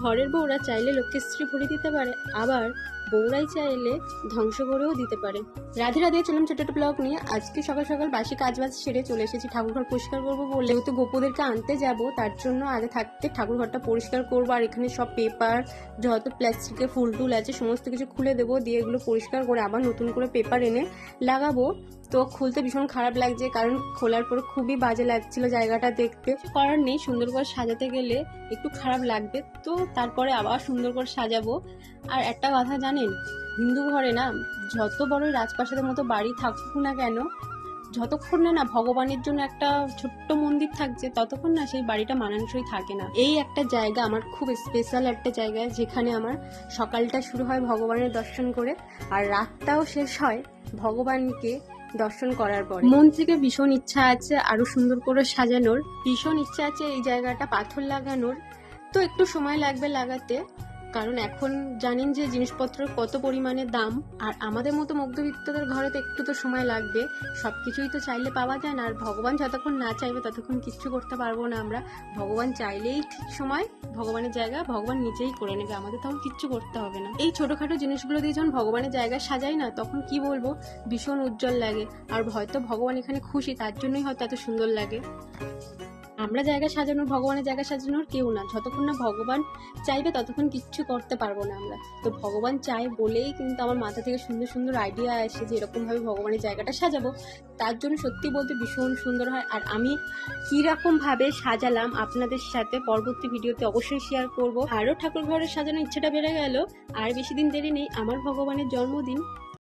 ঘরের বউরা চাইলে লক্ষ্মীশ্রী ভরে দিতে পারে, আবার বউরাই চাইলে ধ্বংস করেও দিতে পারে। রাধে রাধে, চলুন ছোট একটা ব্লগ নিয়ে। আজকে সকাল সকাল বাসি কাজবাজ সেরে চলে এসেছি ঠাকুরঘর পরিষ্কার করবো বলে। যেহেতু গোপুদেরকে আনতে যাব, তার জন্য আগে থাকতে ঠাকুরঘরটা পরিষ্কার করবো। আর এখানে সব পেপার, যত প্লাস্টিকের ফুল টুল আছে সমস্ত কিছু খুলে দেবো, দিয়ে এগুলো পরিষ্কার করে আবার নতুন করে পেপার এনে লাগাবো। তো খুলতে ভীষণ খারাপ লাগছে, কারণ খোলার পর খুবই বাজে লাগছিল জায়গাটা দেখতে। করার নেই, সুন্দর করে সাজাতে গেলে একটু খারাপ লাগবে, তো তারপরে আবার সুন্দর করে সাজাবো। আর একটা কথা জানেন, হিন্দু ঘরে না যত বড় রাজপ্রাসাদের মতো বাড়ি থাকুক না কেন, যতক্ষণ না ভগবানের জন্য একটা ছোট্ট মন্দির থাকছে, ততক্ষণ না সেই বাড়িটা মানানসই থাকে না। এই একটা জায়গা আমার খুব স্পেশাল একটা জায়গা, যেখানে আমার সকালটা শুরু হয় ভগবানের দর্শন করে, আর রাতটাও শেষ হয় ভগবানকে দর্শন করার পরে। মন থেকে ভীষণ ইচ্ছা আছে আরো সুন্দর করে সাজানোর, ভীষণ ইচ্ছা আছে এই জায়গাটা পাথর লাগানোর। তো একটু সময় লাগবে লাগাতে, কারণ এখন জানেন যে জিনিসপত্রের কত পরিমাণে দাম, আর আমাদের মতো মধ্যবিত্তদের ঘরে তো একটু তো সময় লাগবে। সবকিছুই তো চাইলে পাওয়া যায় না, আর ভগবান যতক্ষণ না চাইবে ততক্ষণ কিচ্ছু করতে পারবো না আমরা। ভগবান চাইলেই ঠিক সময় ভগবানের জায়গা ভগবান নিজেই করে নেবে, আমাদের তখন কিচ্ছু করতে হবে না। এই ছোটখাটো জিনিসগুলো দিয়ে যখন ভগবানের জায়গা সাজাই না, তখন কি বলবো, ভীষণ উজ্জ্বল লাগে। আর হয়তো ভগবান এখানে খুশি, তার জন্যই হয়তো এত সুন্দর লাগে। আমরা জায়গা সাজানোর, ভগবানের জায়গা সাজানোর কেউ না, যতক্ষণ না ভগবান চাইবে ততক্ষণ কিচ্ছু করতে পারবো না আমরা। তো ভগবান চাই বলেই কিন্তু আমার মাথা থেকে সুন্দর সুন্দর আইডিয়া আসে যে এরকমভাবে ভগবানের জায়গাটা সাজাবো। তার জন্য সত্যি বলতে ভীষণ সুন্দর হয়। আর আমি কীরকমভাবে সাজালাম আপনাদের সাথে পরবর্তী ভিডিওতে অবশ্যই শেয়ার করব। আরও ঠাকুর ঘরের সাজানোর ইচ্ছাটা বেড়ে গেল। আর বেশি দিন দেরি নেই, আমার ভগবানের জন্মদিন।